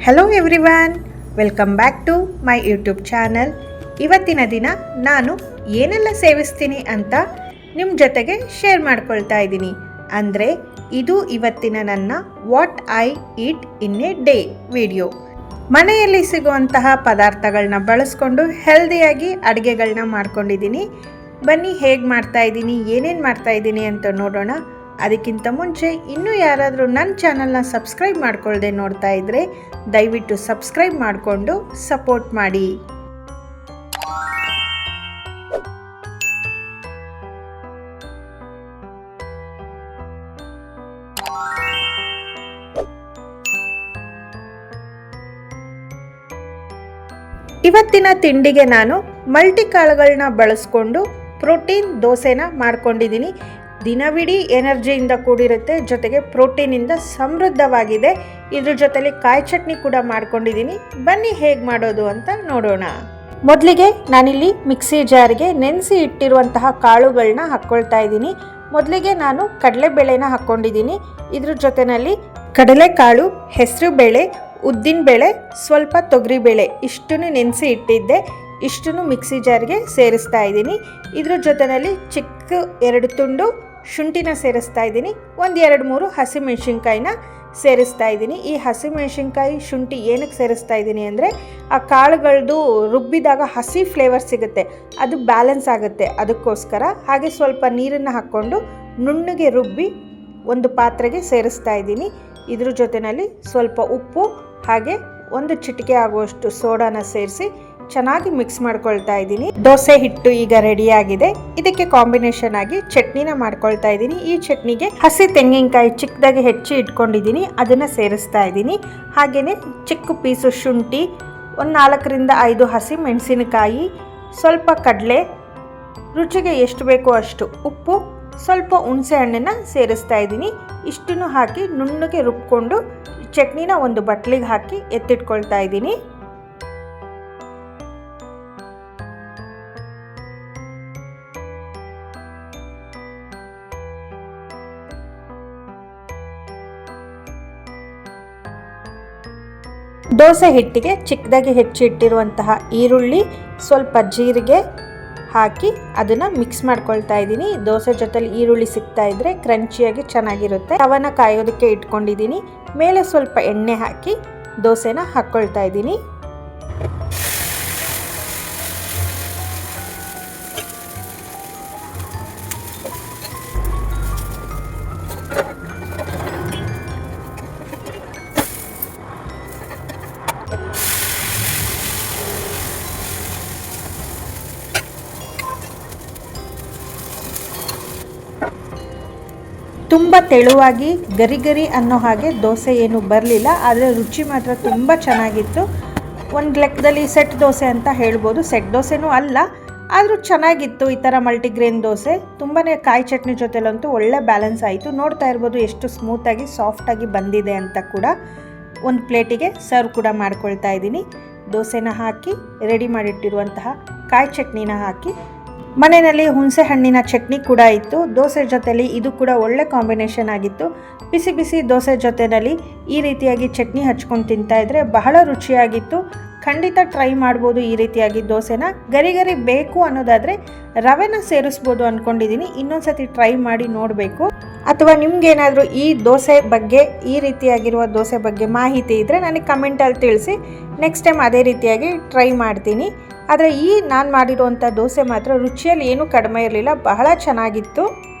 Hello everyone, welcome back to my YouTube channel. ಇವತ್ತಿನ ದಿನ ನಾನು ಏನೆಲ್ಲ ಸೇವಿಸ್ತೀನಿ ಅಂತ ನಿಮ್ಮ ಜೊತೆಗೆ ಶೇರ್ ಮಾಡ್ಕೊಳ್ತಾ ಇದ್ದೀನಿ. ಅಂದರೆ ಇದು ಇವತ್ತಿನ ನನ್ನ what I eat in a day video. ಮನೆಯಲ್ಲಿ ಸಿಗುವಂತಹ ಪದಾರ್ಥಗಳನ್ನ ಬಳಸ್ಕೊಂಡು ಹೆಲ್ದಿಯಾಗಿ ಅಡುಗೆಗಳನ್ನ ಮಾಡ್ಕೊಂಡಿದ್ದೀನಿ. ಬನ್ನಿ ಹೇಗೆ ಮಾಡ್ತಾಯಿದ್ದೀನಿ, ಏನೇನು ಮಾಡ್ತಾಯಿದ್ದೀನಿ ಅಂತ ನೋಡೋಣ. ಅದಕ್ಕಿಂತ ಮುಂಚೆ ಇನ್ನೂ ಯಾರಾದರೂ ನನ್ನ ಚಾನಲ್ನ ಸಬ್ಸ್ಕ್ರೈಬ್ ಮಾಡ್ಕೊಳ್ಳದೆ ನೋಡ್ತಾ ಇದ್ದರೆ ದಯವಿಟ್ಟು ಸಬ್ಸ್ಕ್ರೈಬ್ ಮಾಡಿಕೊಂಡು ಸಪೋರ್ಟ್ ಮಾಡಿ. ಇವತ್ತಿನ ತಿಂಡಿಗೆ ನಾನು ಮಲ್ಟಿ ಕಾಳುಗಳನ್ನ ಬಳಸ್ಕೊಂಡು ಪ್ರೋಟೀನ್ ದೋಸೆನ ಮಾಡ್ಕೊಂಡಿದ್ದೀನಿ. ದಿನವಿಡೀ ಎನರ್ಜಿಯಿಂದ ಕೂಡಿರುತ್ತೆ, ಜೊತೆಗೆ ಪ್ರೋಟೀನಿಂದ ಸಮೃದ್ಧವಾಗಿದೆ. ಇದ್ರ ಜೊತೆಲಿ ಕಾಯಿ ಚಟ್ನಿ ಕೂಡ ಮಾಡ್ಕೊಂಡಿದ್ದೀನಿ. ಬನ್ನಿ ಹೇಗೆ ಮಾಡೋದು ಅಂತ ನೋಡೋಣ. ಮೊದಲಿಗೆ ನಾನಿಲ್ಲಿ ಮಿಕ್ಸಿ ಜಾರ್ಗೆ ನೆನೆಸಿ ಇಟ್ಟಿರುವಂತಹ ಕಾಳುಗಳನ್ನ ಹಾಕ್ಕೊಳ್ತಾ ಇದ್ದೀನಿ. ಮೊದಲಿಗೆ ನಾನು ಕಡಲೆಬೇಳೆನ ಹಾಕ್ಕೊಂಡಿದ್ದೀನಿ. ಇದ್ರ ಜೊತೆಯಲ್ಲಿ ಕಡಲೆಕಾಳು, ಹೆಸರುಬೇಳೆ, ಉದ್ದಿನಬೇಳೆ, ಸ್ವಲ್ಪ ತೊಗರಿಬೇಳೆ ಇಷ್ಟನ್ನು ನೆನೆಸಿ ಇಟ್ಟಿದ್ದೆ. ಇಷ್ಟನ್ನು ಮಿಕ್ಸಿ ಜಾರ್ಗೆ ಸೇರಿಸ್ತಾ ಇದ್ದೀನಿ. ಇದ್ರ ಜೊತೆಯಲ್ಲಿ ಚಿಕ್ಕ 2 ತುಂಡು ಶುಂಠಿನ ಸೇರಿಸ್ತಾ ಇದ್ದೀನಿ. 1-2-3 ಹಸಿಮೆಣಸಿನ್ಕಾಯಿನ ಸೇರಿಸ್ತಾ ಇದ್ದೀನಿ. ಈ ಹಸಿಮೆಣಸಿನ್ಕಾಯಿ ಶುಂಠಿ ಏನಕ್ಕೆ ಸೇರಿಸ್ತಾ ಇದ್ದೀನಿ ಅಂದರೆ ಆ ಕಾಳುಗಳದ್ದು ರುಬ್ಬಿದಾಗ ಹಸಿ ಫ್ಲೇವರ್ ಸಿಗುತ್ತೆ, ಅದು ಬ್ಯಾಲೆನ್ಸ್ ಆಗುತ್ತೆ, ಅದಕ್ಕೋಸ್ಕರ. ಹಾಗೆ ಸ್ವಲ್ಪ ನೀರನ್ನು ಹಾಕ್ಕೊಂಡು ನುಣ್ಣಗೆ ರುಬ್ಬಿ ಒಂದು ಪಾತ್ರೆಗೆ ಸೇರಿಸ್ತಾ ಇದ್ದೀನಿ. ಇದ್ರ ಜೊತೆಯಲ್ಲಿ ಸ್ವಲ್ಪ ಉಪ್ಪು ಹಾಗೆ 1 ಚಿಟಿಕೆ ಆಗುವಷ್ಟು ಸೋಡಾನ ಸೇರಿಸಿ ಚೆನ್ನಾಗಿ ಮಿಕ್ಸ್ ಮಾಡ್ಕೊಳ್ತಾ ಇದ್ದೀನಿ. ದೋಸೆ ಹಿಟ್ಟು ಈಗ ರೆಡಿ ಆಗಿದೆ. ಇದಕ್ಕೆ ಕಾಂಬಿನೇಷನ್ ಆಗಿ ಚಟ್ನಿನ ಮಾಡ್ಕೊಳ್ತಾ ಇದ್ದೀನಿ. ಈ ಚಟ್ನಿಗೆ ಹಸಿ ತೆಂಗಿನಕಾಯಿ ಚಿಕ್ಕದಾಗಿ ಹೆಚ್ಚಿ ಇಟ್ಕೊಂಡಿದ್ದೀನಿ, ಅದನ್ನು ಸೇರಿಸ್ತಾ ಇದ್ದೀನಿ. ಹಾಗೆಯೇ ಚಿಕ್ಕ ಪೀಸು ಶುಂಠಿ, 4-5 ಹಸಿ ಮೆಣಸಿನಕಾಯಿ, ಸ್ವಲ್ಪ ಕಡಲೆ, ರುಚಿಗೆ ಎಷ್ಟು ಬೇಕೋ ಅಷ್ಟು ಉಪ್ಪು, ಸ್ವಲ್ಪ ಹುಣಸೆ ಹಣ್ಣನ್ನು ಸೇರಿಸ್ತಾ ಇದ್ದೀನಿ. ಇಷ್ಟನ್ನು ಹಾಕಿ ನುಣ್ಣಗೆ ರುಬ್ಕೊಂಡು ಚಟ್ನಿನ ಒಂದು ಬಟ್ಲಿಗೆ ಹಾಕಿ ಎತ್ತಿಟ್ಕೊಳ್ತಾ ಇದ್ದೀನಿ. ದೋಸೆ ಹಿಟ್ಟಿಗೆ ಚಿಕ್ಕದಾಗಿ ಹೆಚ್ಚಿಟ್ಟಿರುವಂತಹ ಈರುಳ್ಳಿ, ಸ್ವಲ್ಪ ಜೀರಿಗೆ ಹಾಕಿ ಅದನ್ನು ಮಿಕ್ಸ್ ಮಾಡ್ಕೊಳ್ತಾ ಇದ್ದೀನಿ. ದೋಸೆ ಜೊತೆಲಿ ಈರುಳ್ಳಿ ಸಿಗ್ತಾ ಇದ್ದರೆ ಕ್ರಂಚಿಯಾಗಿ ಚೆನ್ನಾಗಿರುತ್ತೆ. ಅವನ್ನ ಕಾಯೋದಕ್ಕೆ ಇಟ್ಕೊಂಡಿದ್ದೀನಿ. ಮೇಲೆ ಸ್ವಲ್ಪ ಎಣ್ಣೆ ಹಾಕಿ ದೋಸೆನ ಹಾಕ್ಕೊಳ್ತಾ ಇದ್ದೀನಿ. ತುಂಬ ತೆಳುವಾಗಿ ಗರಿ ಗರಿ ಅನ್ನೋ ಹಾಗೆ ದೋಸೆ ಏನು ಬರಲಿಲ್ಲ, ಆದರೆ ರುಚಿ ಮಾತ್ರ ತುಂಬ ಚೆನ್ನಾಗಿತ್ತು. ಒಂದು ಲೆಕ್ಕದಲ್ಲಿ ಸೆಟ್ ದೋಸೆ ಅಂತ ಹೇಳ್ಬೋದು. ಸೆಟ್ ದೋಸೆನೂ ಅಲ್ಲ, ಆದರೂ ಚೆನ್ನಾಗಿತ್ತು. ಈ ಥರ ಮಲ್ಟಿಗ್ರೇನ್ ದೋಸೆ ತುಂಬಾ ಕಾಯಿ ಚಟ್ನಿ ಜೊತೆಲಂತೂ ಒಳ್ಳೆ ಬ್ಯಾಲೆನ್ಸ್ ಆಯಿತು. ನೋಡ್ತಾ ಇರ್ಬೋದು ಎಷ್ಟು ಸ್ಮೂತಾಗಿ ಸಾಫ್ಟಾಗಿ ಬಂದಿದೆ ಅಂತ ಕೂಡ. ಒಂದು ಪ್ಲೇಟಿಗೆ ಸರ್ವ್ ಕೂಡ ಮಾಡ್ಕೊಳ್ತಾ ಇದ್ದೀನಿ. ದೋಸೆನ ಹಾಕಿ ರೆಡಿ ಮಾಡಿಟ್ಟಿರುವಂತಹ ಕಾಯಿ ಚಟ್ನಿನ ಹಾಕಿ, ಮನೆಯಲ್ಲಿ ಹುಣಸೆ ಹಣ್ಣಿನ ಚಟ್ನಿ ಕೂಡ ಇತ್ತು. ದೋಸೆ ಜೊತೆಲಿ ಇದು ಕೂಡ ಒಳ್ಳೆ ಕಾಂಬಿನೇಷನ್ ಆಗಿತ್ತು. ಬಿಸಿ ಬಿಸಿ ದೋಸೆ ಜೊತೆಯಲ್ಲಿ ಈ ರೀತಿಯಾಗಿ ಚಟ್ನಿ ಹಚ್ಕೊಂಡು ತಿಂತಾ ಇದ್ದರೆ ಬಹಳ ರುಚಿಯಾಗಿತ್ತು. ಖಂಡಿತ ಟ್ರೈ ಮಾಡ್ಬೋದು ಈ ರೀತಿಯಾಗಿ ದೋಸೆನ. ಗರಿ ಗರಿ ಬೇಕು ಅನ್ನೋದಾದರೆ ರವೆನ ಸೇರಿಸ್ಬೋದು ಅಂದ್ಕೊಂಡಿದ್ದೀನಿ. ಇನ್ನೊಂದು ಸತಿ ಟ್ರೈ ಮಾಡಿ ನೋಡಬೇಕು. ಅಥವಾ ನಿಮ್ಗೇನಾದರೂ ಈ ದೋಸೆ ಬಗ್ಗೆ, ಈ ರೀತಿಯಾಗಿರುವ ದೋಸೆ ಬಗ್ಗೆ ಮಾಹಿತಿ ಇದ್ದರೆ ನನಗೆ ಕಮೆಂಟಲ್ಲಿ ತಿಳಿಸಿ. ನೆಕ್ಸ್ಟ್ ಟೈಮ್ ಅದೇ ರೀತಿಯಾಗಿ ಟ್ರೈ ಮಾಡ್ತೀನಿ. ಆದರೆ ನಾನು ಮಾಡಿರುವಂಥ ದೋಸೆ ಮಾತ್ರ ರುಚಿಯಲ್ಲಿ ಏನೂ ಕಡಿಮೆ ಇರಲಿಲ್ಲ, ಬಹಳ ಚೆನ್ನಾಗಿತ್ತು.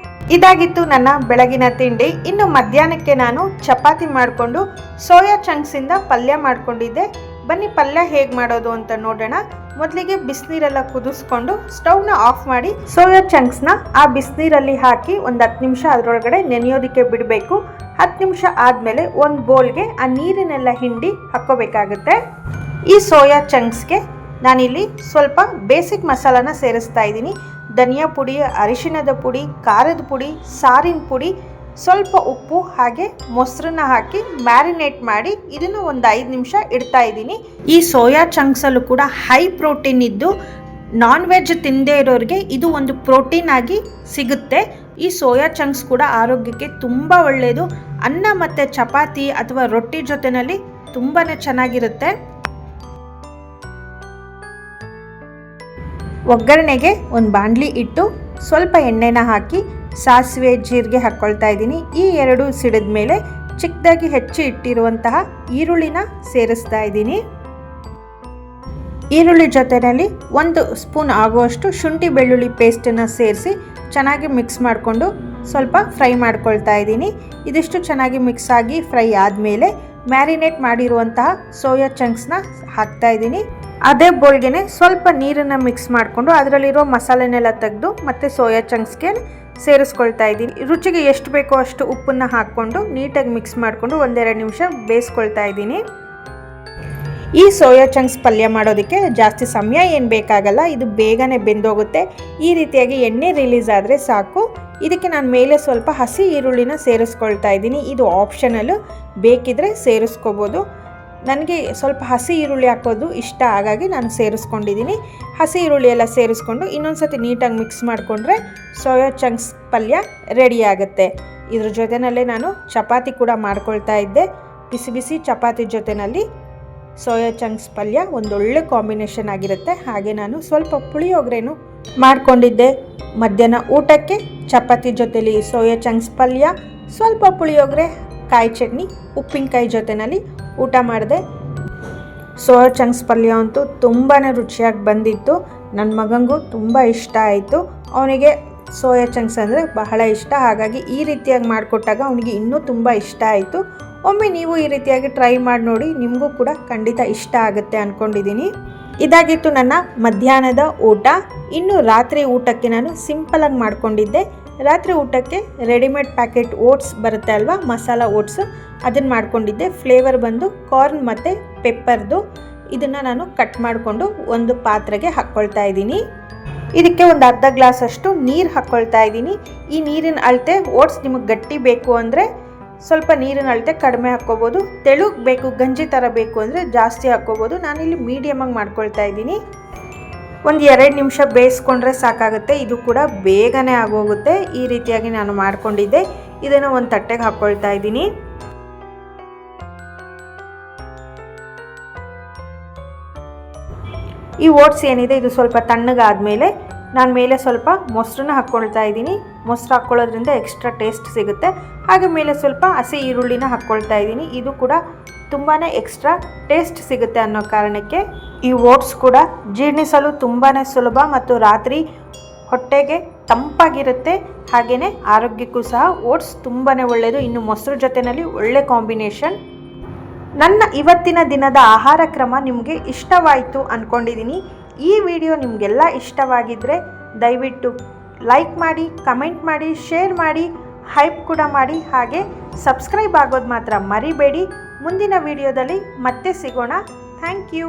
ಇದಾಗಿತ್ತು ನನ್ನ ಬೆಳಗಿನ ತಿಂಡಿ. ಇನ್ನು ಮಧ್ಯಾಹ್ನಕ್ಕೆ ನಾನು ಚಪಾತಿ ಮಾಡಿಕೊಂಡು ಸೋಯಾ ಚಂಕ್ಸಿಂದ ಪಲ್ಯ ಮಾಡ್ಕೊಂಡಿದ್ದೆ. ಬನ್ನಿ ಪಲ್ಯ ಹೇಗೆ ಮಾಡೋದು ಅಂತ ನೋಡೋಣ. ಮೊದಲಿಗೆ ಬಿಸಿನೀರೆಲ್ಲ ಕುದಿಸ್ಕೊಂಡು ಸ್ಟವ್ನ ಆಫ್ ಮಾಡಿ ಸೋಯಾ ಚಂಕ್ಸ್ನ ಆ ಬಿಸಿನೀರಲ್ಲಿ ಹಾಕಿ ಒಂದು 10 ನಿಮಿಷ ಅದರೊಳಗಡೆ ನೆನೆಯೋದಕ್ಕೆ ಬಿಡಬೇಕು. 10 ನಿಮಿಷ ಆದಮೇಲೆ ಒಂದು ಬೌಲ್ಗೆ ಆ ನೀರನ್ನೆಲ್ಲ ಹಿಂಡಿ ಹಾಕ್ಕೋಬೇಕಾಗುತ್ತೆ. ಈ ಸೋಯಾ ಚಂಕ್ಸ್ಗೆ ನಾನಿಲ್ಲಿ ಸ್ವಲ್ಪ ಬೇಸಿಕ್ ಮಸಾಲಾನ ಸೇರಿಸ್ತಾ ಇದ್ದೀನಿ. ಧನಿಯಾ ಪುಡಿ, ಅರಿಶಿಣದ ಪುಡಿ, ಖಾರದ ಪುಡಿ, ಸಾರಿನ ಪುಡಿ, ಸ್ವಲ್ಪ ಉಪ್ಪು ಹಾಗೆ ಮೊಸರನ್ನ ಹಾಕಿ ಮ್ಯಾರಿನೇಟ್ ಮಾಡಿ ಇದನ್ನು ಒಂದು 5 ನಿಮಿಷ ಇಡ್ತಾ ಇದ್ದೀನಿ. ಈ ಸೋಯಾ ಚಂಕ್ಸಲ್ಲೂ ಕೂಡ ಹೈ ಪ್ರೋಟೀನ್ ಇದ್ದು ನಾನ್ ವೆಜ್ ತಿನ್ನದೇ ಇರೋರಿಗೆ ಇದು ಒಂದು ಪ್ರೋಟೀನ್ ಆಗಿ ಸಿಗುತ್ತೆ. ಈ ಸೋಯಾ ಚಂಕ್ಸ್ ಕೂಡ ಆರೋಗ್ಯಕ್ಕೆ ತುಂಬ ಒಳ್ಳೆಯದು. ಅನ್ನ ಮತ್ತು ಚಪಾತಿ ಅಥವಾ ರೊಟ್ಟಿ ಜೊತೆಯಲ್ಲಿ ತುಂಬಾ ಚೆನ್ನಾಗಿರುತ್ತೆ. ಒಗ್ಗರಣೆಗೆ ಒಂದು ಬಾಣಲಿ ಇಟ್ಟು ಸ್ವಲ್ಪ ಎಣ್ಣೆನ ಹಾಕಿ ಸಾಸಿವೆ ಜೀರಿಗೆ ಹಾಕ್ಕೊಳ್ತಾ ಇದ್ದೀನಿ. ಈ ಎರಡು ಸಿಡಿದ ಮೇಲೆ ಚಿಕ್ಕದಾಗಿ ಹೆಚ್ಚಿ ಇಟ್ಟಿರುವಂತಹ ಈರುಳ್ಳಿನ ಸೇರಿಸ್ತಾ ಇದ್ದೀನಿ. ಈರುಳ್ಳಿ ಜೊತೆಯಲ್ಲಿ 1 ಸ್ಪೂನ್ ಆಗುವಷ್ಟು ಶುಂಠಿ ಬೆಳ್ಳುಳ್ಳಿ ಪೇಸ್ಟನ್ನು ಸೇರಿಸಿ ಚೆನ್ನಾಗಿ ಮಿಕ್ಸ್ ಮಾಡಿಕೊಂಡು ಸ್ವಲ್ಪ ಫ್ರೈ ಮಾಡ್ಕೊಳ್ತಾ ಇದ್ದೀನಿ. ಇದಿಷ್ಟು ಚೆನ್ನಾಗಿ ಮಿಕ್ಸ್ ಆಗಿ ಫ್ರೈ ಆದಮೇಲೆ ಮ್ಯಾರಿನೇಟ್ ಮಾಡಿರುವಂತಹ ಸೋಯಾ ಚಂಕ್ಸ್ನ ಹಾಕ್ತಾ ಇದ್ದೀನಿ. ಅದೇ ಬೋಲ್ಗೆ ಸ್ವಲ್ಪ ನೀರನ್ನು ಮಿಕ್ಸ್ ಮಾಡಿಕೊಂಡು ಅದರಲ್ಲಿರೋ ಮಸಾಲೆನೆಲ್ಲ ತೆಗೆದು ಮತ್ತೆ ಸೋಯಾ ಚಂಕ್ಸ್ಗೆ ಸೇರಿಸ್ಕೊಳ್ತಾ ಇದ್ದೀನಿ. ರುಚಿಗೆ ಎಷ್ಟು ಬೇಕೋ ಅಷ್ಟು ಉಪ್ಪನ್ನು ಹಾಕ್ಕೊಂಡು ನೀಟಾಗಿ ಮಿಕ್ಸ್ ಮಾಡಿಕೊಂಡು 1-2 ನಿಮಿಷ ಬೇಯಿಸ್ಕೊಳ್ತಾ ಇದ್ದೀನಿ. ಈ ಸೋಯಾ ಚಂಕ್ಸ್ ಪಲ್ಯ ಮಾಡೋದಕ್ಕೆ ಜಾಸ್ತಿ ಸಮಯ ಏನು ಬೇಕಾಗಲ್ಲ, ಇದು ಬೇಗನೆ ಬೆಂದೋಗುತ್ತೆ. ಈ ರೀತಿಯಾಗಿ ಎಣ್ಣೆ ರಿಲೀಸ್ ಆದರೆ ಸಾಕು. ಇದಕ್ಕೆ ನಾನು ಮೇಲೆ ಸ್ವಲ್ಪ ಹಸಿ ಈರುಳ್ಳಿನ ಸೇರಿಸ್ಕೊಳ್ತಾ ಇದ್ದೀನಿ. ಇದು ಆಪ್ಷನಲ್ಲು, ಬೇಕಿದ್ರೆ ಸೇರಿಸ್ಕೋಬೋದು. ನನಗೆ ಸ್ವಲ್ಪ ಹಸಿ ಈರುಳ್ಳಿ ಹಾಕೋದು ಇಷ್ಟ, ಹಾಗಾಗಿ ನಾನು ಸೇರಿಸ್ಕೊಂಡಿದ್ದೀನಿ. ಹಸಿ ಈರುಳ್ಳಿ ಎಲ್ಲ ಸೇರಿಸ್ಕೊಂಡು ಇನ್ನೊಂದು ಸತಿ ನೀಟಾಗಿ ಮಿಕ್ಸ್ ಮಾಡಿಕೊಂಡ್ರೆ ಸೋಯಾ ಚಂಕ್ಸ್ ಪಲ್ಯ ರೆಡಿ ಆಗುತ್ತೆ. ಇದ್ರ ಜೊತೆಯಲ್ಲೇ ನಾನು ಚಪಾತಿ ಕೂಡ ಮಾಡ್ಕೊಳ್ತಾ ಇದ್ದೆ. ಬಿಸಿ ಬಿಸಿ ಚಪಾತಿ ಜೊತೆಯಲ್ಲಿ ಸೋಯಾ ಚಂಕ್ಸ್ ಪಲ್ಯ ಒಂದೊಳ್ಳೆ ಕಾಂಬಿನೇಷನ್ ಆಗಿರುತ್ತೆ. ಹಾಗೆ ನಾನು ಸ್ವಲ್ಪ ಪುಳಿಯೋಗರೆನೂ ಮಾಡಿಕೊಂಡಿದ್ದೆ. ಮಧ್ಯಾಹ್ನ ಊಟಕ್ಕೆ ಚಪಾತಿ ಜೊತೆಲಿ ಸೋಯಾ ಚಂಕ್ಸ್ ಪಲ್ಯ, ಸ್ವಲ್ಪ ಪುಳಿಯೋಗರೆ, ಕಾಯಿ ಚಟ್ನಿ, ಉಪ್ಪಿನಕಾಯಿ ಜೊತೆಯಲ್ಲಿ ಊಟ ಮಾಡಿದೆ. ಸೋಯಾ ಚಂಕ್ಸ್ ಪಲ್ಯ ಅಂತೂ ತುಂಬಾ ರುಚಿಯಾಗಿ ಬಂದಿತ್ತು. ನನ್ನ ಮಗನಿಗೂ ತುಂಬ ಇಷ್ಟ ಆಯಿತು. ಅವನಿಗೆ ಸೋಯಾ ಚಂಕ್ಸ್ ಅಂದರೆ ಬಹಳ ಇಷ್ಟ. ಹಾಗಾಗಿ ಈ ರೀತಿಯಾಗಿ ಮಾಡಿಕೊಟ್ಟಾಗ ಅವನಿಗೆ ಇನ್ನೂ ತುಂಬ ಇಷ್ಟ ಆಯಿತು. ಒಮ್ಮೆ ನೀವು ಈ ರೀತಿಯಾಗಿ ಟ್ರೈ ಮಾಡಿ ನೋಡಿ, ನಿಮಗೂ ಕೂಡ ಖಂಡಿತ ಇಷ್ಟ ಆಗುತ್ತೆ ಅಂದ್ಕೊಂಡಿದ್ದೀನಿ. ಇದಾಗಿತ್ತು ನನ್ನ ಮಧ್ಯಾಹ್ನದ ಊಟ. ಇನ್ನು ರಾತ್ರಿ ಊಟಕ್ಕೆ ನಾನು ಸಿಂಪಲಾಗಿ ಮಾಡ್ಕೊಂಡಿದ್ದೆ. ರಾತ್ರಿ ಊಟಕ್ಕೆ ರೆಡಿಮೇಡ್ ಪ್ಯಾಕೆಟ್ ಓಟ್ಸ್ ಬರುತ್ತೆ ಅಲ್ವಾ, ಮಸಾಲ ಓಟ್ಸು, ಅದನ್ನು ಮಾಡ್ಕೊಂಡಿದ್ದೆ. ಫ್ಲೇವರ್ ಬಂದು ಕಾರ್ನ್ ಮತ್ತು ಪೆಪ್ಪರ್ದು. ಇದನ್ನು ನಾನು ಕಟ್ ಮಾಡಿಕೊಂಡು ಒಂದು ಪಾತ್ರೆಗೆ ಹಾಕ್ಕೊಳ್ತಾ ಇದ್ದೀನಿ. ಇದಕ್ಕೆ ಒಂದು ಅರ್ಧ ಗ್ಲಾಸಷ್ಟು ನೀರು ಹಾಕ್ಕೊಳ್ತಾ ಇದ್ದೀನಿ. ಈ ನೀರಿನ ಅಳತೆ ಓಟ್ಸ್ ನಿಮಗೆ ಗಟ್ಟಿ ಬೇಕು ಅಂದರೆ ಸ್ವಲ್ಪ ನೀರಿನ ಅಳತೆ ಕಡಿಮೆ ಹಾಕ್ಕೋಬೋದು, ತೆಳುಗೆ ಬೇಕು ಗಂಜಿ ಥರ ಬೇಕು ಅಂದರೆ ಜಾಸ್ತಿ ಹಾಕ್ಕೋಬೋದು. ನಾನಿಲ್ಲಿ ಮೀಡಿಯಮಾಗಿ ಮಾಡ್ಕೊಳ್ತಾ ಇದ್ದೀನಿ. ಒಂದು 2 ನಿಮಿಷ ಬೇಯಿಸ್ಕೊಂಡ್ರೆ ಸಾಕಾಗುತ್ತೆ. ಇದು ಕೂಡ ಬೇಗನೆ ಆಗೋಗುತ್ತೆ. ಈ ರೀತಿಯಾಗಿ ನಾನು ಮಾಡ್ಕೊಂಡಿದ್ದೆ. ಇದನ್ನು ಒಂದು ತಟ್ಟೆಗೆ ಹಾಕ್ಕೊಳ್ತಾ ಇದ್ದೀನಿ. ಈ ಓಟ್ಸ್ ಏನಿದೆ ಇದು ಸ್ವಲ್ಪ ತಣ್ಣಗಾದ್ಮೇಲೆ ನಾನು ಮೇಲೆ ಸ್ವಲ್ಪ ಮೊಸರನ್ನ ಹಾಕ್ಕೊಳ್ತಾ ಇದ್ದೀನಿ. ಮೊಸರು ಹಾಕ್ಕೊಳ್ಳೋದ್ರಿಂದ ಎಕ್ಸ್ಟ್ರಾ ಟೇಸ್ಟ್ ಸಿಗುತ್ತೆ. ಹಾಗೆ ಮೇಲೆ ಸ್ವಲ್ಪ ಹಸಿ ಈರುಳ್ಳಿನ ಹಾಕ್ಕೊಳ್ತಾ ಇದ್ದೀನಿ. ಇದು ಕೂಡ ತುಂಬಾ ಎಕ್ಸ್ಟ್ರಾ ಟೇಸ್ಟ್ ಸಿಗುತ್ತೆ ಅನ್ನೋ ಕಾರಣಕ್ಕೆ. ಈ ಓಟ್ಸ್ ಕೂಡ ಜೀರ್ಣಿಸಲು ತುಂಬಾ ಸುಲಭ ಮತ್ತು ರಾತ್ರಿ ಹೊಟ್ಟೆಗೆ ತಂಪಾಗಿರುತ್ತೆ. ಹಾಗೆಯೇ ಆರೋಗ್ಯಕ್ಕೂ ಸಹ ಓಟ್ಸ್ ತುಂಬಾ ಒಳ್ಳೆಯದು. ಇನ್ನು ಮೊಸರು ಜೊತೆಯಲ್ಲಿ ಒಳ್ಳೆ ಕಾಂಬಿನೇಷನ್. ನನ್ನ ಇವತ್ತಿನ ದಿನದ ಆಹಾರ ಕ್ರಮ ನಿಮಗೆ ಇಷ್ಟವಾಯಿತು ಅಂದ್ಕೊಂಡಿದ್ದೀನಿ. ಈ ವಿಡಿಯೋ ನಿಮಗೆಲ್ಲ ಇಷ್ಟವಾಗಿದ್ದರೆ ದಯವಿಟ್ಟು ಲೈಕ್ ಮಾಡಿ, ಕಮೆಂಟ್ ಮಾಡಿ, ಶೇರ್ ಮಾಡಿ, ಹೈಪ್ ಕೂಡ ಮಾಡಿ. ಹಾಗೆ ಸಬ್ಸ್ಕ್ರೈಬ್ ಆಗೋದು ಮಾತ್ರ ಮರಿಬೇಡಿ. ಮುಂದಿನ ವಿಡಿಯೋದಲ್ಲಿ ಮತ್ತೆ ಸಿಗೋಣ. Thank you.